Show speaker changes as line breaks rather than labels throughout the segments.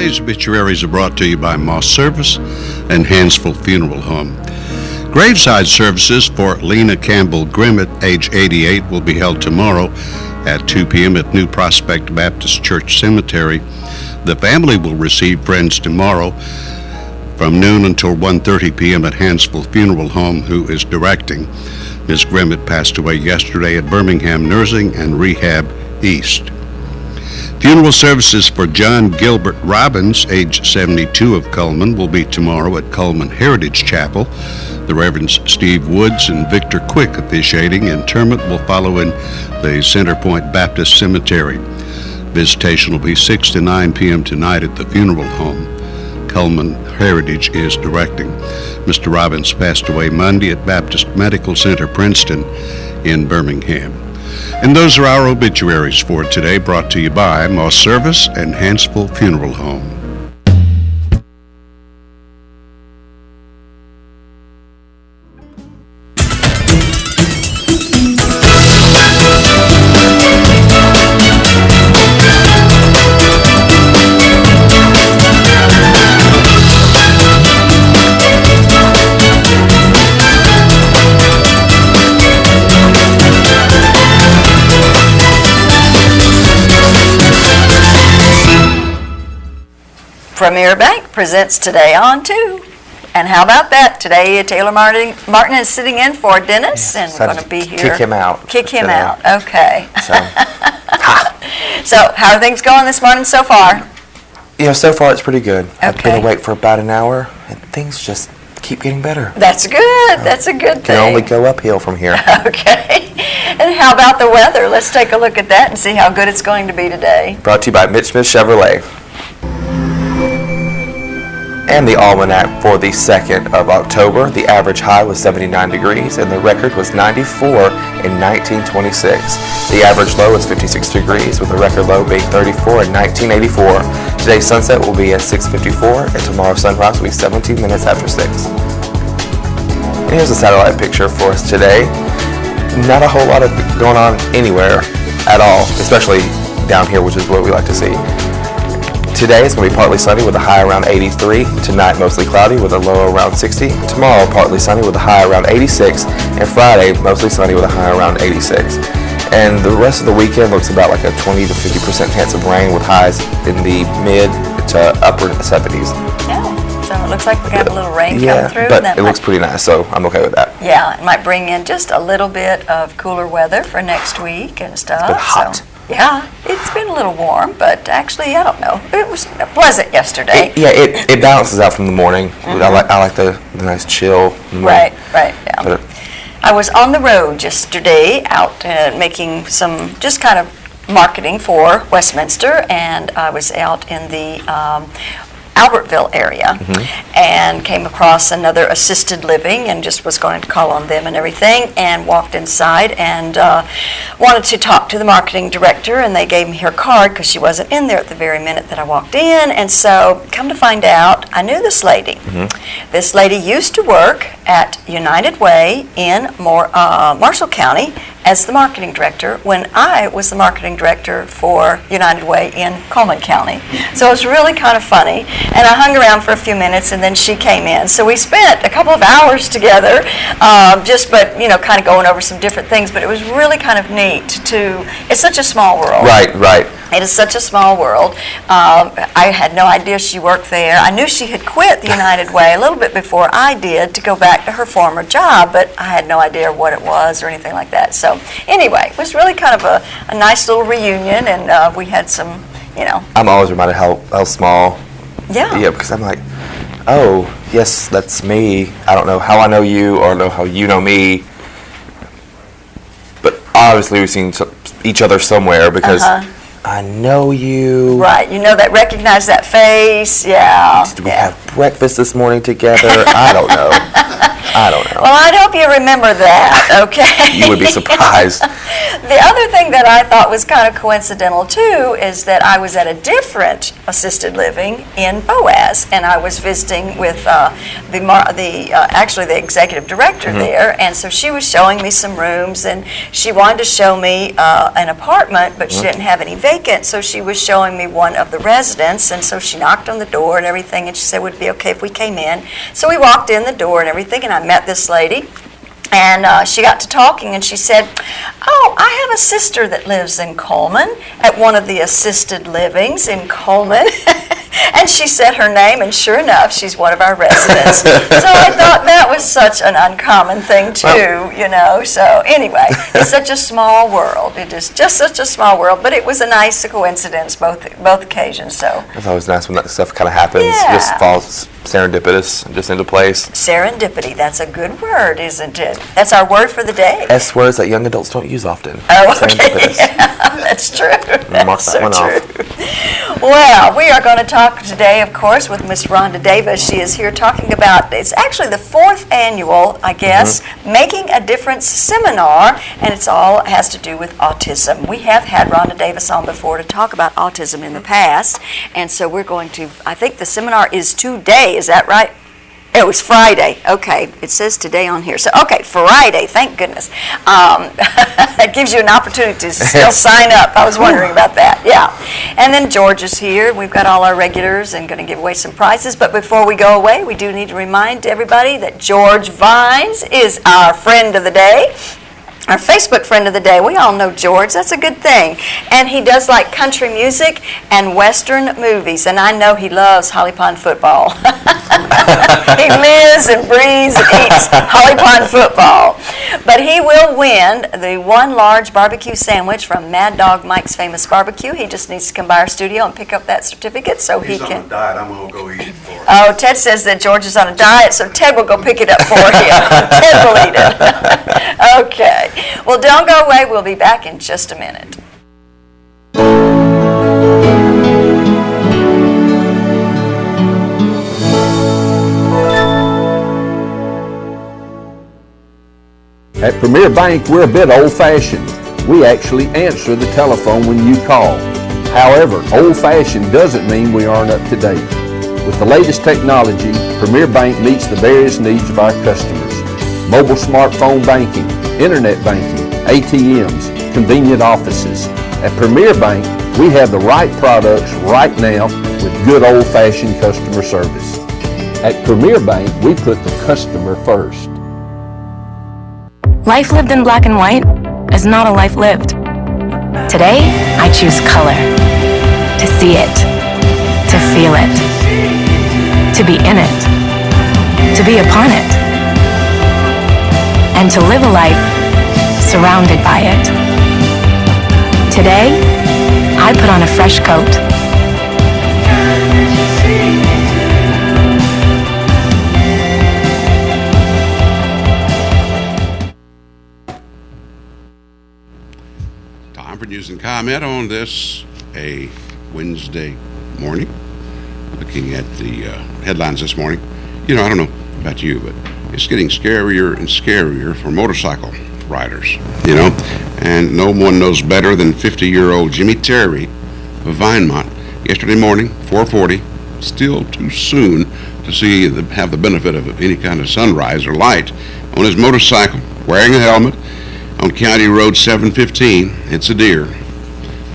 Today's obituaries are brought to you by Moss Service and Hansville Funeral Home. Graveside services for Lena Campbell Grimmett, age 88, will be held tomorrow at 2 p.m. at New Prospect Baptist Church Cemetery. The family will receive friends tomorrow from noon until 1:30 p.m. at Hansville Funeral Home, who is directing. Ms. Grimmett passed away yesterday at Birmingham Nursing and Rehab East. Funeral services for John Gilbert Robbins, age 72, of Cullman, will be tomorrow at Cullman Heritage Chapel. The Reverends Steve Woods and Victor Quick officiating. Interment will follow in the Center Point Baptist Cemetery. Visitation will be 6 to 9 p.m. tonight at the funeral home. Cullman Heritage is directing. Mr. Robbins passed away Monday at Baptist Medical Center, Princeton, in Birmingham. And those are our obituaries for today, brought to you by Moss Service and Hansville Funeral Home.
Premier Bank presents Today on 2. And how about that? Today, Taylor Martin is sitting in for Dennis, and we're going to be here.
Kick him out.
Kick him out. Okay.
So,
So, how are things going this morning so far?
You know, so far it's pretty good.
Okay.
I've been awake for about an hour, and things just keep getting better.
That's good. That's a good thing.
Can only go uphill from here.
Okay. And how about the weather? Let's take a look at that and see how good it's going to be today.
Brought to you by Mitch Smith Chevrolet. And the almanac for the 2nd of October, the average high was 79 degrees and the record was 94 in 1926. The average low was 56 degrees with the record low being 34 in 1984. Today's sunset will be at 6:54 and tomorrow's sunrise will be 17 minutes after 6. And here's a satellite picture for us today. Not a whole lot of going on anywhere at all, especially down here, which is what we like to see. Today it's going to be partly sunny with a high around 83. Tonight mostly cloudy with a low around 60. Tomorrow partly sunny with a high around 86. And Friday mostly sunny with a high around 86. And the rest of the weekend looks about like a 20 to 50% chance of rain with highs in the mid to upper 70s.
Yeah. So it looks like we got a little rain coming through.
But it looks pretty nice, so I'm okay with that.
Yeah, it might bring in just a little bit of cooler weather for next week and stuff.
It's been hot.
So. Yeah, it's been a little warm, but actually, I don't know. It was pleasant yesterday.
It balances out from the morning. Mm-hmm. I like the nice chill.
Right, yeah. But I was on the road yesterday out making some just kind of marketing for Westminster, and I was out in the Albertville area, and came across another assisted living and just was going to call on them and everything, and walked inside and wanted to talk to the marketing director, and they gave me her card because she wasn't in there at the very minute that I walked in. And so come to find out, I knew this lady. This lady used to work at United Way in Marshall County as the marketing director when I was the marketing director for United Way in Cullman County. So it was really kind of funny. And I hung around for a few minutes, and then she came in. So we spent a couple of hours together, kind of going over some different things. But it was really kind of neat it's such a small world.
Right.
It is such a small world. I had no idea she worked there. I knew she had quit the United Way a little bit before I did to go back to her former job, but I had no idea what it was or anything like that. So anyway, it was really kind of a nice little reunion, and we had some,
I'm always reminded how small.
Yeah,
because I'm like, oh, yes, that's me. I don't know how I know you or know how you know me. But obviously we've seen each other somewhere because I know you.
Right, recognize that face, yeah.
Did we have breakfast this morning together? I don't know. I don't know.
Well, I'd hope you remember that, okay?
You would be surprised.
The other thing that I thought was kind of coincidental, too, is that I was at a different assisted living in Boaz, and I was visiting with actually the executive director there, and so she was showing me some rooms, and she wanted to show me an apartment, but she didn't have any vacant, so she was showing me one of the residents, and so she knocked on the door and everything, and she said, would it be okay if we came in? So we walked in the door and everything, and I met this lady. And she got to talking, and she said, oh, I have a sister that lives in Cullman at one of the assisted livings in Cullman. And she said her name, and sure enough, she's one of our residents. So I thought that was such an uncommon thing, too, you know. So anyway, it's such a small world. It is just such a small world, but it was a nice coincidence both occasions. So
it's always nice when that stuff kind of happens.
Yeah.
Just falls serendipitous, just into place.
Serendipity, that's a good word, isn't it? That's our word for the day.
S words that young adults don't use often.
Oh, okay. Yeah, that's true. That's so true. Well, we are going to talk today, of course, with Miss Rhonda Davis. She is here talking about, it's actually the 4th annual, I guess, Making a Difference seminar, and it's all has to do with autism. We have had Rhonda Davis on before to talk about autism in the past, and so we're going to, I think the seminar is today, is that right? It was Friday. Okay, it says today on here. So, okay, Friday, thank goodness. That gives you an opportunity to still sign up. I was wondering about that, yeah. And then George is here. We've got all our regulars and going to give away some prizes. But before we go away, we do need to remind everybody that George Vines is our friend of the day. Our Facebook friend of the day. We all know George. That's a good thing. And he does like country music and Western movies. And I know he loves Holly Pond football. He lives and breathes and eats Holly Pond football. But he will win the one large barbecue sandwich from Mad Dog Mike's Famous Barbecue. He just needs to come by our studio and pick up that certificate so
He's
he can.
on a diet. I'm going to go eat it for him.
Oh, Ted says that George is on a diet, so Ted will go pick it up for him. Ted will eat it. Okay. Well, don't go away. We'll be back in just a minute.
At Premier Bank, we're a bit old-fashioned. We actually answer the telephone when you call. However, old-fashioned doesn't mean we aren't up to date. With the latest technology, Premier Bank meets the various needs of our customers. Mobile smartphone banking, internet banking, ATMs, convenient offices. At Premier Bank, we have the right products right now with good old-fashioned customer service. At Premier Bank, we put the customer first.
Life lived in black and white is not a life lived. Today, I choose color. To see it. To feel it. To be in it. To be upon it. And to live a life surrounded by it. Today, I put on a fresh coat.
Time for news and comment on this, a Wednesday morning. Looking at the headlines this morning. You know, I don't know about you, but it's getting scarier and scarier for motorcycle riders, you know, and no one knows better than 50-year-old Jimmy Terry of Vinemont. Yesterday morning, 4:40, still too soon to see have the benefit of any kind of sunrise or light, on his motorcycle, wearing a helmet, on County Road 715. It's a deer.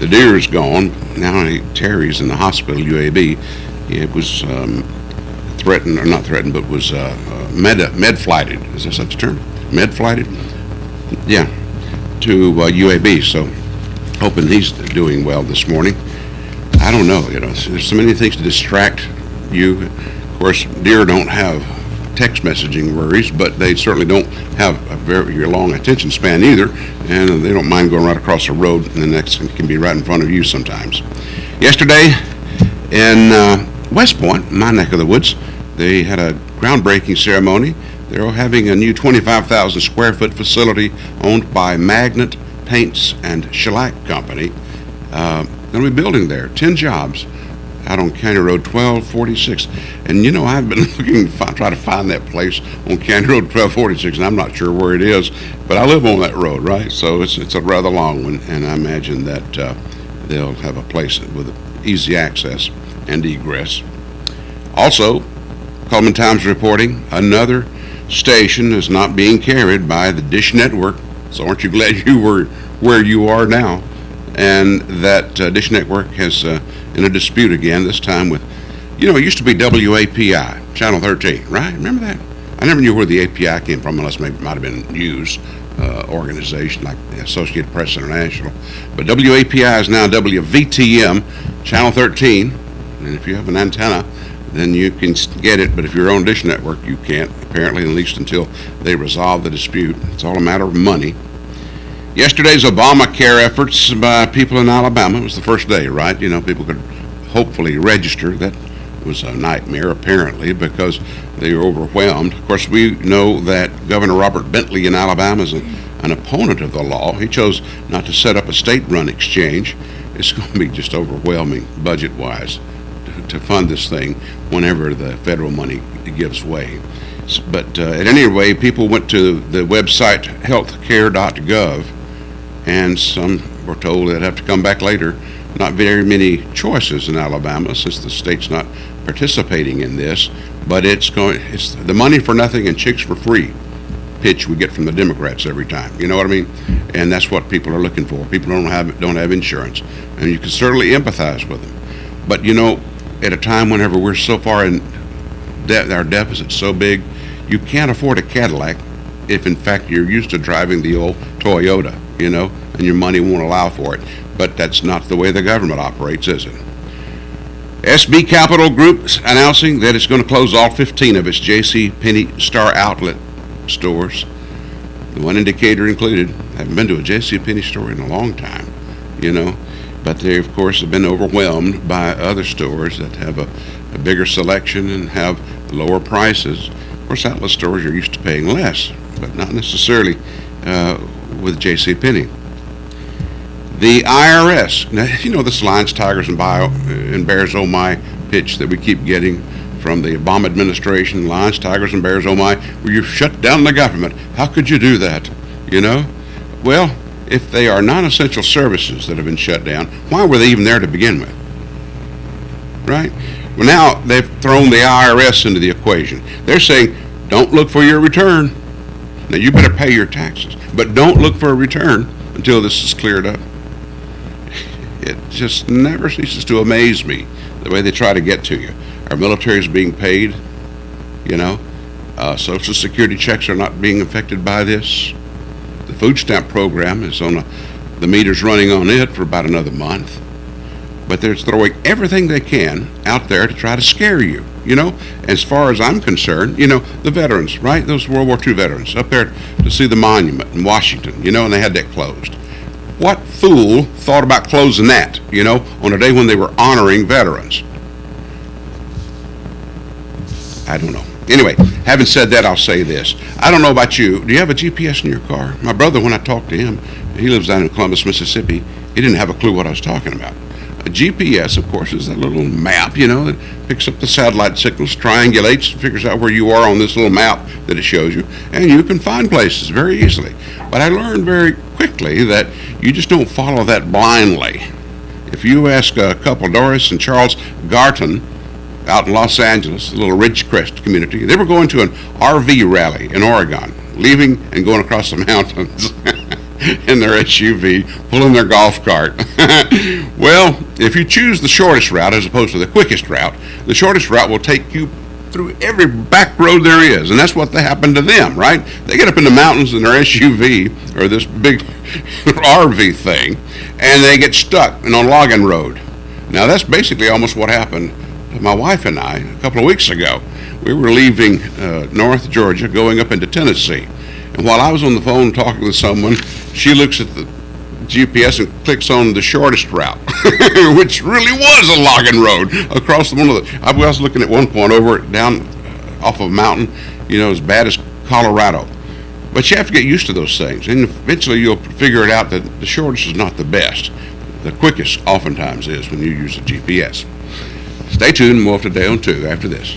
The deer is gone. Now Terry's in the hospital, UAB. It was threatened, or not threatened, but was med-flighted. Is there such a term? Med-flighted? Yeah, to UAB. So, hoping he's doing well this morning. I don't know, you know, there's so many things to distract you. Of course, deer don't have text messaging worries, but they certainly don't have a very long attention span either, and they don't mind going right across the road, and the next can be right in front of you sometimes. Yesterday in West Point, my neck of the woods, they had a groundbreaking ceremony. They're having a new 25,000 square foot facility owned by Magnet Paints and Shellac Company. Going to be building there, 10 jobs. out on County Road 1246. And you know, I've been looking to try to find that place on County Road 1246, and I'm not sure where it is, but I live on that road, right? So it's a rather long one, and I imagine that they'll have a place with easy access and egress. Also, Cullman Times reporting another station is not being carried by the Dish Network. So aren't you glad you were where you are now? And that Dish Network has in a dispute again, this time with, you know, it used to be WAPI, Channel 13, right? Remember that? I never knew where the API came from, unless maybe it might have been a news organization like the Associated Press International. But WAPI is now WVTM, Channel 13, and if you have an antenna, then you can get it, but if you're on Dish Network, you can't, apparently, at least until they resolve the dispute. It's all a matter of money. Yesterday's Obamacare efforts by people in Alabama, it was the first day, right? You know, people could hopefully register. That was a nightmare, apparently, because they were overwhelmed. Of course, we know that Governor Robert Bentley in Alabama is an opponent of the law. He chose not to set up a state-run exchange. It's going to be just overwhelming budget-wise to fund this thing whenever the federal money gives way. But at any rate, people went to the website healthcare.gov, and some were told they'd have to come back later. Not very many choices in Alabama since the state's not participating in this, but it's the money for nothing and chicks for free pitch we get from the Democrats every time. You know what I mean? And that's what people are looking for. People don't have insurance, and you can certainly empathize with them. But you know, at a time whenever we're so far in debt, our deficit's so big, you can't afford a Cadillac if in fact you're used to driving the old Toyota, you know, and your money won't allow for it. But that's not the way the government operates, is it? SB Capital Group announcing that it's going to close all 15 of its JCPenney Star Outlet stores. The one indicator included. I haven't been to a JCPenney store in a long time, you know. But they, of course, have been overwhelmed by other stores that have a bigger selection and have lower prices. Of course, outlet stores are used to paying less, but not necessarily with JCPenney. The IRS, now, you know this lions, tigers, and bears, oh my pitch that we keep getting from the Obama administration, lions, tigers, and bears, oh my, where you shut down the government. How could you do that, you know? Well, if they are non-essential services that have been shut down, why were they even there to begin with? Right? Well, now they've thrown the IRS into the equation. They're saying, don't look for your return. Now, you better pay your taxes, but don't look for a return until this is cleared up. It just never ceases to amaze me the way they try to get to you. Our military is being paid, you know. Social Security checks are not being affected by this. The food stamp program is the meter's running on it for about another month. But they're throwing everything they can out there to try to scare you, you know. As far as I'm concerned, you know, the veterans, right? Those World War II veterans up there to see the monument in Washington, you know, and they had that closed. What fool thought about closing that, you know, on a day when they were honoring veterans? I don't know. Anyway, having said that, I'll say this. I don't know about you. Do you have a GPS in your car? My brother, when I talked to him, he lives down in Columbus, Mississippi, he didn't have a clue what I was talking about. A GPS, of course, is that little map, you know, that picks up the satellite signals, triangulates, figures out where you are on this little map that it shows you, and you can find places very easily. But I learned very quickly that you just don't follow that blindly. If you ask a couple, Doris and Charles Garton, out in Los Angeles, a little Ridgecrest community, they were going to an RV rally in Oregon, leaving and going across the mountains in their SUV, pulling their golf cart. Well, if you choose the shortest route as opposed to the quickest route, the shortest route will take you through every back road there is, and that's what happened to them, right? They get up in the mountains in their SUV, or this big RV thing, and they get stuck on a logging road. Now, that's basically almost what happened to my wife and I a couple of weeks ago. We were leaving North Georgia, going up into Tennessee, and while I was on the phone talking with someone, she looks at the GPS and clicks on the shortest route, which really was a logging road across one of the. I was looking at one point over down off of a mountain, you know, as bad as Colorado. But you have to get used to those things, and eventually you'll figure it out that the shortest is not the best. The quickest oftentimes is when you use a GPS. Stay tuned, more for Today on 2 after this.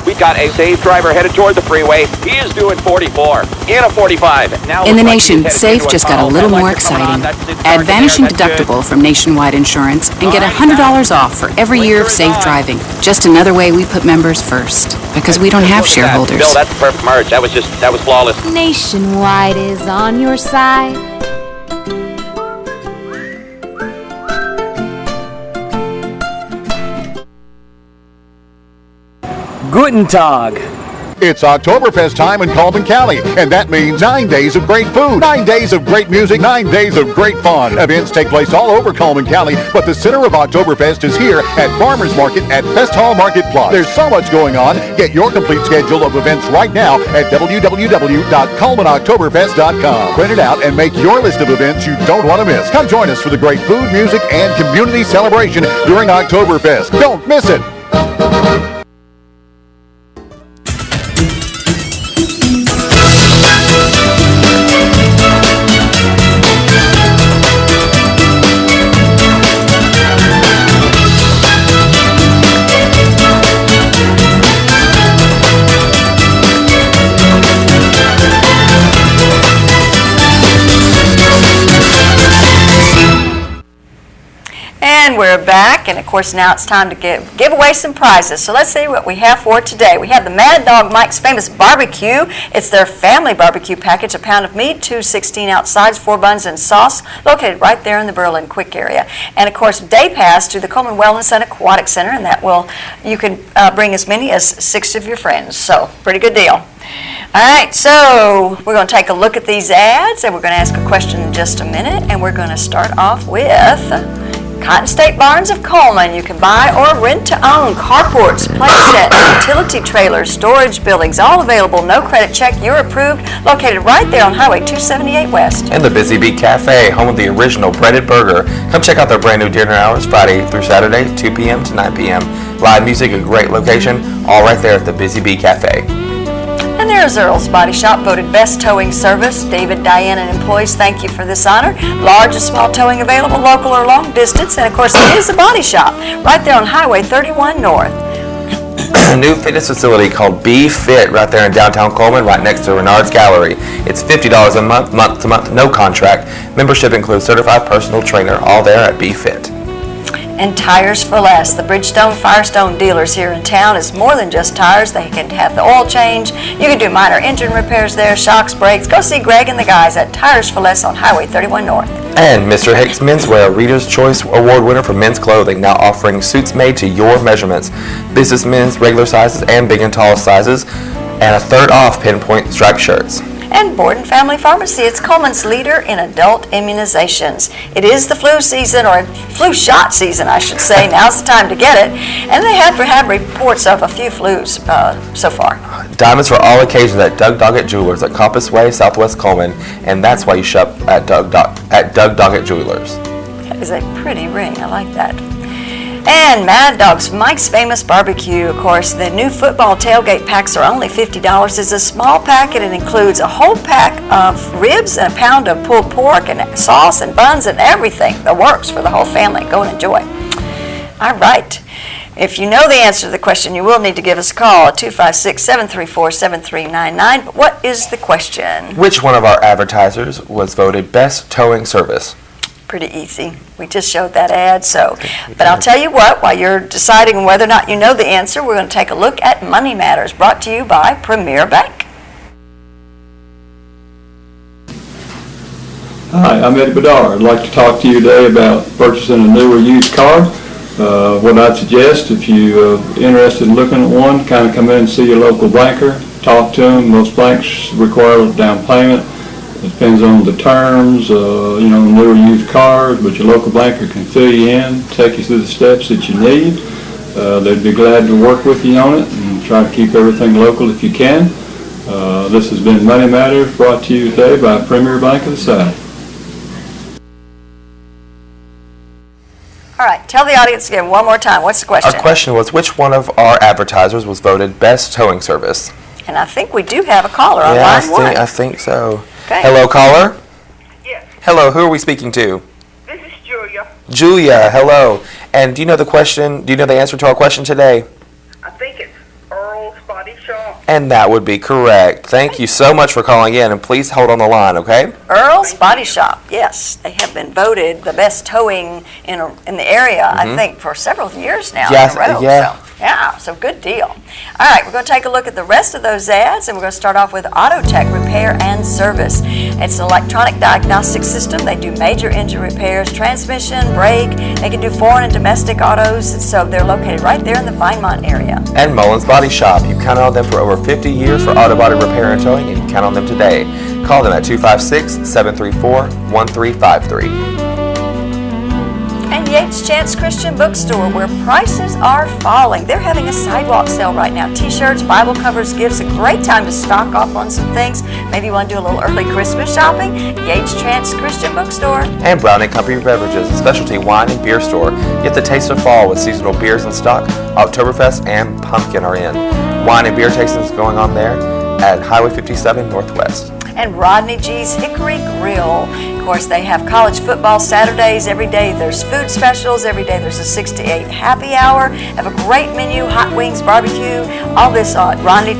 We got a safe driver headed toward the freeway. He is doing 44 in a 45. Now
in the nation, Safe just got a little more exciting. Add Vanishing Deductible from Nationwide Insurance and get $100 off for every year of safe driving. Just another way we put members first, because we don't have shareholders.
Bill, that's a perfect merge. That was flawless.
Nationwide is on your side.
Guten Tag.
It's Oktoberfest time in Cullman County, and that means 9 days of great food, 9 days of great music, 9 days of great fun. Events take place all over Cullman County, but the center of Oktoberfest is here at Farmers Market at Fest Hall Market Plaza. There's so much going on. Get your complete schedule of events right now at www.cullmanoktoberfest.com. Print it out and make your list of events you don't want to miss. Come join us for the great food, music, and community celebration during Oktoberfest. Don't miss it.
And we're back, and of course now it's time to give away some prizes. So let's see what we have for today. We have the Mad Dog Mike's Famous Barbecue. It's their family barbecue package, a pound of meat, 2 16-ounce sides, 4 buns, and sauce, located right there in the Berlin Quick area. And of course, day pass to the Cullman Wellness and Aquatic Center, and that will, you can bring as many as 6 of your friends. So pretty good deal. All right, so we're going to take a look at these ads, and we're going to ask a question in just a minute, and we're going to start off with Cotton State Barns of Cullman. You can buy or rent to own carports, play sets, utility trailers, storage buildings, all available. No credit check. You're approved. Located right there on Highway 278 West.
And the Busy Bee Cafe, home of the original breaded burger. Come check out their brand new dinner hours Friday through Saturday, 2 p.m. to 9 p.m. Live music, a great location, all right there at the Busy Bee Cafe.
And there's Earl's Body Shop, voted best towing service. David, Diane, and employees, thank you for this honor. Large and small towing available, local or long distance. And of course, it is a body shop right there on Highway 31 North.
A new fitness facility called Be Fit right there in downtown Cullman, right next to Renard's Gallery. It's $50 a month, month to month, no contract. Membership includes certified personal trainer, all there at Be Fit.
And Tires for Less. The Bridgestone Firestone dealers here in town is more than just tires. They can have the oil change. You can do minor engine repairs there, shocks, brakes. Go see Greg and the guys at Tires for Less on Highway 31 North.
And Mr. Hicks Menswear, Reader's Choice Award winner for men's clothing, now offering suits made to your measurements. Business men's regular sizes and big and tall sizes, and a third off pinpoint striped shirts.
And Borden Family Pharmacy, it's Cullman's leader in adult immunizations. It is the flu season, or flu shot season, I should say. Now's the time to get it. And they have had reports of a few flus so far.
Diamonds for all occasions at Doug Doggett Jewelers at Compass Way, Southwest Cullman, and that's why you shop at Doug Doggett Jewelers.
That is a pretty ring. I like that. And Mad Dog's Mike's Famous Barbecue, of course. The new football tailgate packs are only $50. It's a small pack, and it includes a whole pack of ribs and a pound of pulled pork and sauce and buns and everything. The works for the whole family. Go and enjoy. All right. If you know the answer to the question, you will need to give us a call at 256-734-7399. But what is the question?
Which one of our advertisers was voted best towing service?
Pretty easy. We just showed that ad, so. But I'll tell you what, while you're deciding whether or not you know the answer, we're going to take a look at Money Matters, brought to you by Premier Bank.
Hi, I'm Eddie Bedard. I'd like to talk to you today about purchasing a new or used car. What I'd suggest, if you're interested in looking at one, kind of come in and see your local banker, talk to them. Most banks require a down payment. It depends on the terms, new or used cars, but your local banker can fill you in, take you through the steps that you need. They'd be glad to work with you on it and try to keep everything local if you can. This has been Money Matters, brought to you today by Premier Bank of the South.
All right, tell the audience again one more time. What's the question?
Our question was, which one of our advertisers was voted best towing service?
And I think we do have a caller on line one.
I think so.
Okay.
Hello, caller?
Yes.
Hello, who are we speaking to?
This is Julia.
Julia, hello. And do you know the question, do you know the answer to our question today?
I think it's Earl's Body Shop.
And that would be correct. Thank you so much for calling in, and please hold on the line, okay?
Earl's Body Shop, yes. They have been voted the best towing in the area, I think, for several years now
Yes,
in a row.
yeah.
So good deal. All right, we're going to take a look at the rest of those ads, and we're going to start off with Auto Tech Repair and Service. It's an electronic diagnostic system. They do major engine repairs, transmission, brake. They can do foreign and domestic autos, so they're located right there in the Vinemont area.
And Mullins Body Shop. You've counted on them for over 50 years for auto body repair and towing, and you can count on them today. Call them at 256-734-1353.
And Yates Chance Christian Bookstore, where prices are falling. They're having a sidewalk sale right now. T-shirts, Bible covers, gifts, a great time to stock up on some things. Maybe you want to do a little early Christmas shopping. Yates Chance Christian Bookstore.
And Brown & Company Beverages, a specialty wine and beer store. Get the taste of fall with seasonal beers in stock. Oktoberfest and Pumpkin are in. Wine and beer tastings going on there at Highway 57 Northwest.
And Rodney G's Hickory Grill. Of course, they have college football Saturdays. Every day there's food specials. Every day there's a 6 to 8 happy hour. Have a great menu, hot wings, barbecue, all this on Rodney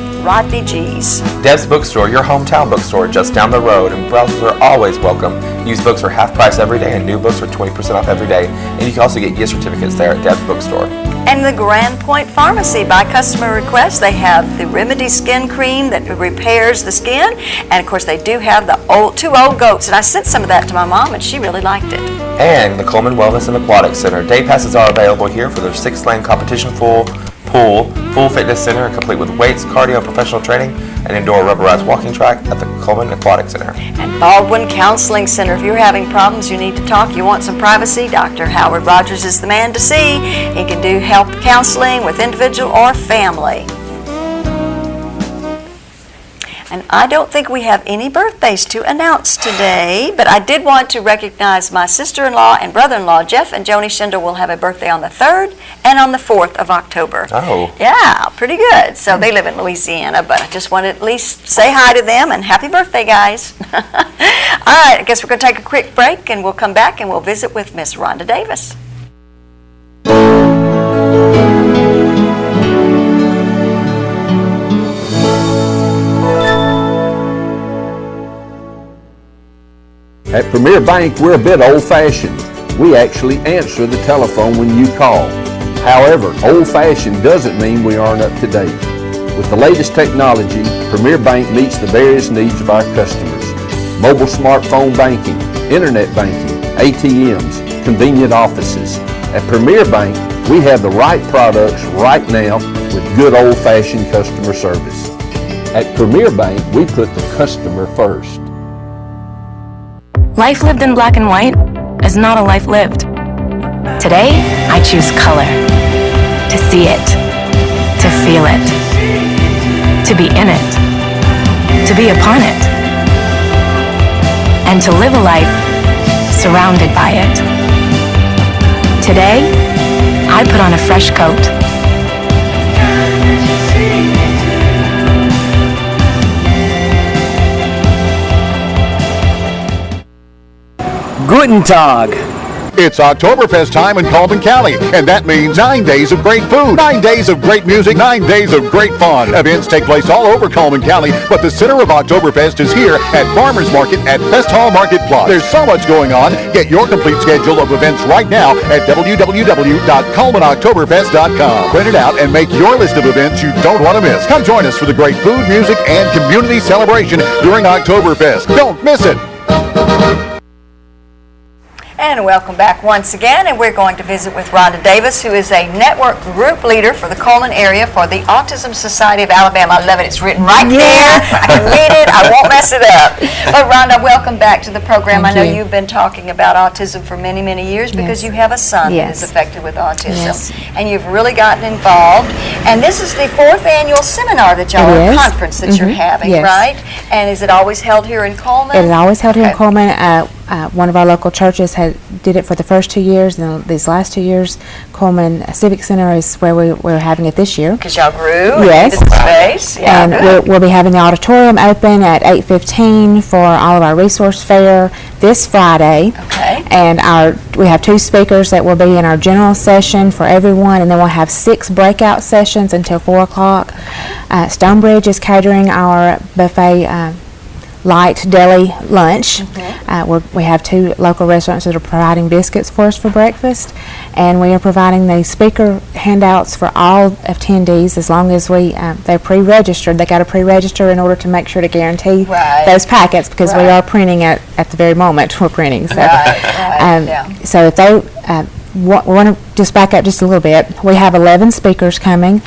G's.
Deb's Bookstore, your hometown bookstore just down the road, and browsers are always welcome. Used books are half price every day, and new books are 20% off every day. And you can also get gift certificates there at Deb's Bookstore.
And the Grand Point Pharmacy, by customer request, they have the Remedy Skin Cream that repairs the skin. And of course, they do have the two old goats. And I sent some of that to my mom, and she really liked it.
And the Cullman Wellness and Aquatic Center. Day passes are available here for their 6-lane competition pool, full fitness center, complete with weights, cardio, and professional training, and indoor rubberized walking track at the Cullman Aquatic Center.
And Baldwin Counseling Center. If you're having problems, you need to talk, you want some privacy, Dr. Howard Rogers is the man to see. He can do help counseling with individual or family. And I don't think we have any birthdays to announce today, but I did want to recognize my sister-in-law and brother-in-law. Jeff and Joni Schindel will have a birthday on the 3rd and on the 4th of October.
Oh.
Yeah, pretty good. So they live in Louisiana, but I just wanted to at least say hi to them and happy birthday, guys. All right, I guess we're going to take a quick break, and we'll come back and we'll visit with Miss Rhonda Davis.
At Premier Bank, we're a bit old-fashioned. We actually answer the telephone when you call. However, old-fashioned doesn't mean we aren't up to date. With the latest technology, Premier Bank meets the various needs of our customers. Mobile smartphone banking, internet banking, ATMs, convenient offices. At Premier Bank, we have the right products right now with good old-fashioned customer service. At Premier Bank, we put the customer first.
Life lived in black and white is not a life lived. Today, I choose color. To see it. To feel it. To be in it. To be upon it. And to live a life surrounded by it. Today, I put on a fresh coat.
Guten Tag.
It's Oktoberfest time in Cullman County, and that means 9 days of great food, 9 days of great music, 9 days of great fun. Events take place all over Cullman County, but the center of Oktoberfest is here at Farmers Market at Fest Hall Market Plaza. There's so much going on. Get your complete schedule of events right now at www.cullmanoktoberfest.com. Print it out and make your list of events you don't want to miss. Come join us for the great food, music, and community celebration during Oktoberfest. Don't miss it.
And welcome back once again, and we're going to visit with Rhonda Davis, who is a network group leader for the Cullman area for the Autism Society of Alabama. I love it. It's written right there. I can read it. I won't mess it up. But Rhonda, welcome back to the program. I know you've been talking about autism for many, many years because you have a son that is affected with autism. And you've really gotten involved. And this is the 4th annual seminar that y'all are, conference that you're having, right? And is it always held here in Cullman?
It is always held here in Cullman. one of our local churches did it for the first 2 years, and these last 2 years, Cullman Civic Center is where we're having it this year.
Because y'all grew
yes.
and needed the space. Yeah,
and we'll be having the auditorium open at 8:15 for all of our resource fair this Friday.
Okay.
And we have 2 speakers that will be in our general session for everyone, and then we'll have 6 breakout sessions until 4 o'clock. Stonebridge is catering our buffet light deli lunch. We have 2 local restaurants that are providing biscuits for us for breakfast, and we are providing the speaker handouts for all attendees as long as they're pre-registered. They got to pre-register in order to make sure to guarantee those packets, because we are printing at the very moment we're printing. So, so if they want to just back up just a little bit, we have 11 speakers coming.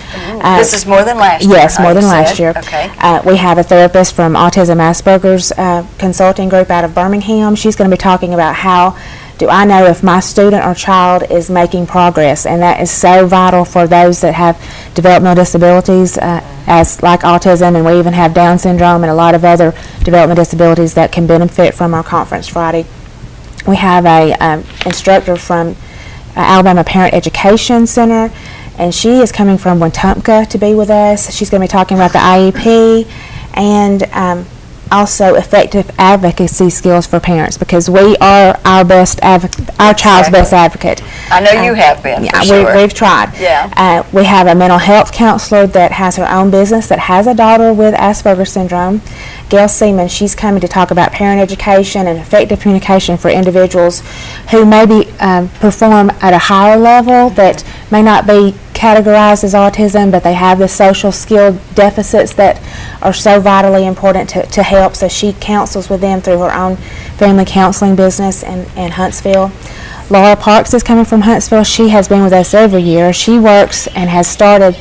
This is more than last year.
Yes, more than last year.
Okay.
We have a therapist from Autism Asperger's consulting group out of Birmingham. She's going to be talking about how do I know if my student or child is making progress, and that is so vital for those that have developmental disabilities, as like autism, and we even have Down syndrome and a lot of other developmental disabilities that can benefit from our conference Friday. We have a instructor from Alabama Parent Education Center, and she is coming from Wetumpka to be with us. She's going to be talking about the IEP and also effective advocacy skills for parents, because we are our child's best advocate.
I know you have been.
Yeah,
for sure.
we've tried.
Yeah.
We have a mental health counselor that has her own business that has a daughter with Asperger's syndrome, Gail Seaman. She's coming to talk about parent education and effective communication for individuals who maybe perform at a higher level that may not be categorized as autism, but they have the social skill deficits that are so vitally important to help. So she counsels with them through her own family counseling business in Huntsville. Laura Parks is coming from Huntsville. She has been with us every year. She works and has started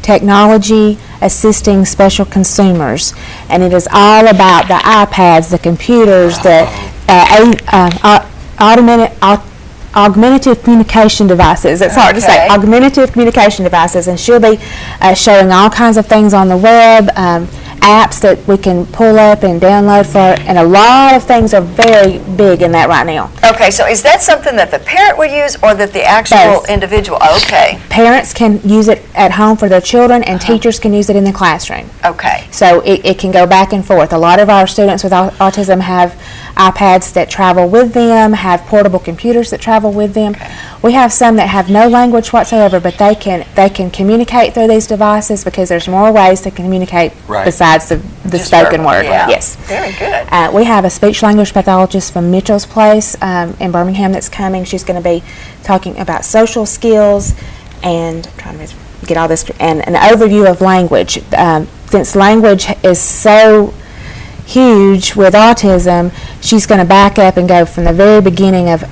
Technology Assisting Special Consumers, and it is all about the iPads, the computers, the augmentative communication devices. It's hard to say. Augmentative communication devices, and she'll be showing all kinds of things on the web, apps that we can pull up and download and a lot of things are very big in that right now.
Okay, so is that something that the parent would use, or that the actual individual? Okay.
Parents can use it at home for their children, and teachers can use it in the classroom.
Okay.
So it can go back and forth. A lot of our students with autism have iPads that travel with them, have portable computers that travel with them. We have some that have no language whatsoever, but they can communicate through these devices, because there's more ways to communicate besides the spoken word. Yes.
Very good.
We have a speech-language pathologist from Mitchell's Place in Birmingham that's coming. She's going to be talking about social skills and trying to get all this, and an overview of language. Since language is so huge with autism, she's going to back up and go from the very beginning of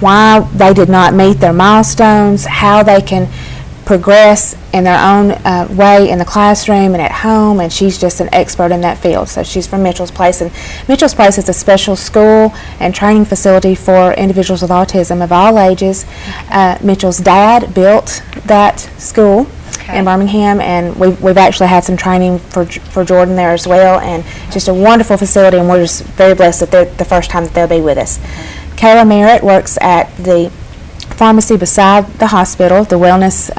why they did not meet their milestones, how they can progress in their own way in the classroom and at home, and she's just an expert in that field. So she's from Mitchell's Place, and Mitchell's Place is a special school and training facility for individuals with autism of all ages. Mitchell's dad built that school in Birmingham, and we've actually had some training for Jordan there as well, and just a wonderful facility, and we're just very blessed that they're the first time that they'll be with us. Kayla Merritt works at the pharmacy beside the hospital, the Wellness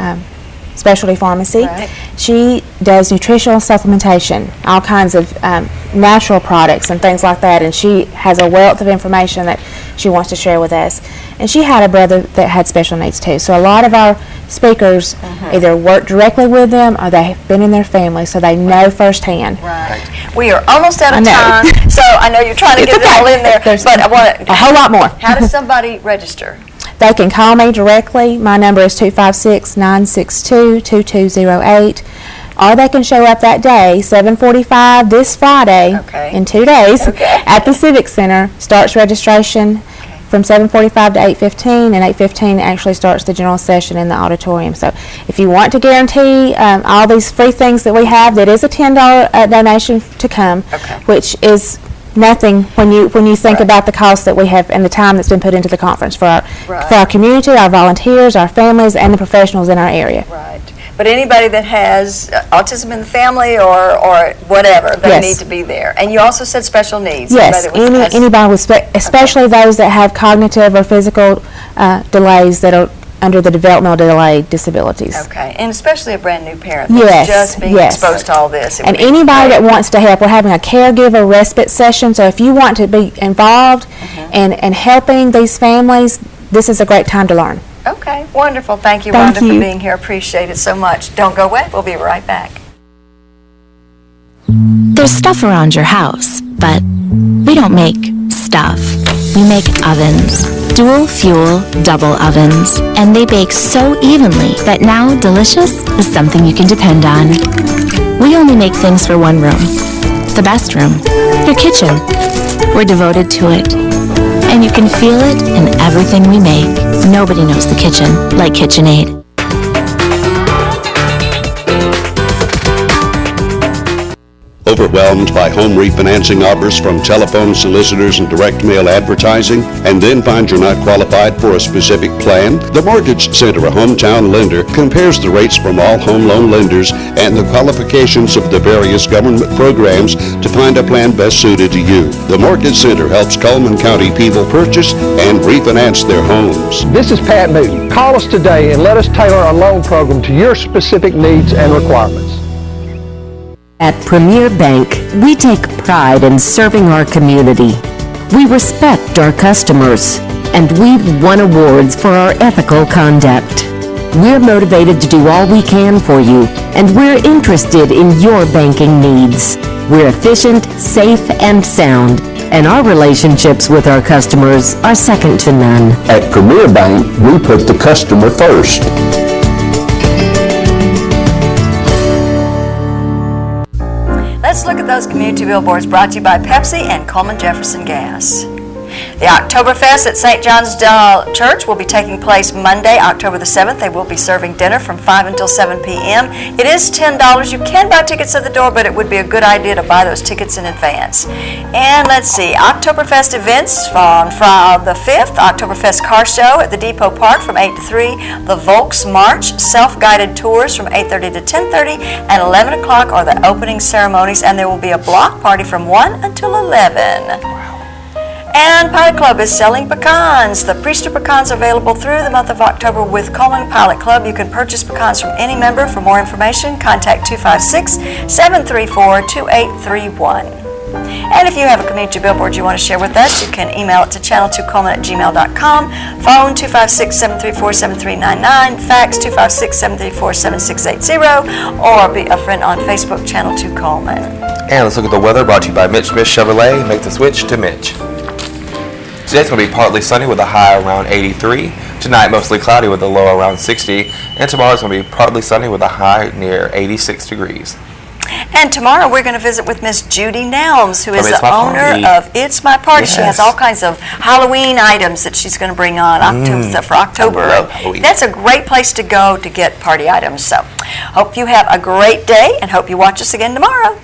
Specialty Pharmacy. She does nutritional supplementation, all kinds of natural products and things like that, and she has a wealth of information that she wants to share with us. And she had a brother that had special needs too, so a lot of our speakers either work directly with them or they have been in their family, so they know firsthand.
We are almost out of time, so I know you're trying to get it all in there, but I want
a whole lot more.
How does somebody register?
They can call me directly. My number is 256-962-2208. Or they can show up that day, 7:45 this Friday, in 2 days, at the Civic Center. Starts registration from 7:45 to 8:15, and 8:15 actually starts the general session in the auditorium. So if you want to guarantee all these free things that we have, that is a $10 donation to come, which is nothing when you think about the cost that we have and the time that's been put into the conference for our community, our volunteers, our families, and the professionals in our area.
But anybody that has autism in the family or whatever, they
Yes.
need to be there. And you also said special needs.
Yes, anybody with, especially those that have cognitive or physical delays that are under the developmental delay disabilities.
Okay, and especially a brand new parent that's
Yes,
just being
yes.
exposed to all this.
And anybody that wants to help, we're having a caregiver respite session, so if you want to be involved and helping these families, this is a great time to learn.
Okay, wonderful. Thank you,
Thank
Rhonda,
you.
for being here. Appreciate it so much. Don't go away. We'll be right back.
There's stuff around your house, but we don't make stuff. We make ovens. Dual fuel, double ovens. And they bake so evenly that now delicious is something you can depend on. We only make things for one room. The best room. Your kitchen. We're devoted to it. And you can feel it in everything we make. Nobody knows the kitchen like KitchenAid.
Overwhelmed by home refinancing offers from telephone solicitors and direct mail advertising, and then find you're not qualified for a specific plan? The Mortgage Center, a hometown lender, compares the rates from all home loan lenders and the qualifications of the various government programs to find a plan best suited to you. The Mortgage Center helps Cullman County people purchase and refinance their homes.
This is Pat Newton. Call us today and let us tailor a loan program to your specific needs and requirements.
At Premier Bank, we take pride in serving our community. We respect our customers, and we've won awards for our ethical conduct. We're motivated to do all we can for you, and we're interested in your banking needs. We're efficient, safe, and sound, and our relationships with our customers are second to none.
At Premier Bank, we put the customer first.
Let's look at those community billboards brought to you by Pepsi and Cullman Jefferson Gas. The Oktoberfest at St. John's Church will be taking place Monday, October the 7th. They will be serving dinner from 5 until 7 p.m. It is $10. You can buy tickets at the door, but it would be a good idea to buy those tickets in advance. And let's see, Oktoberfest events on Friday the 5th, Oktoberfest car show at the Depot Park from 8 to 3, the Volks March, self-guided tours from 8:30 to 10:30, and 11 o'clock are the opening ceremonies, and there will be a block party from 1 until 11. And Pilot Club is selling pecans. The Priester pecans are available through the month of October with Cullman Pilot Club. You can purchase pecans from any member. For more information, contact 256-734-2831. And if you have a community billboard you want to share with us, you can email it to channel2cullman@gmail.com, phone 256-734-7399, fax 256-734-7680, or be a friend on Facebook, Channel 2 Cullman.
And let's look at the weather brought to you by Mitch Smith Chevrolet. Make the switch to Mitch. Today's going to be partly sunny with a high around 83. Tonight, mostly cloudy with a low around 60. And tomorrow's going to be partly sunny with a high near 86 degrees.
And tomorrow we're going to visit with Miss Judy Nelms, who is the owner of It's My Party. Yes. She has all kinds of Halloween items that she's going to bring on for October. That's a great place to go to get party items. So hope you have a great day and hope you watch us again tomorrow.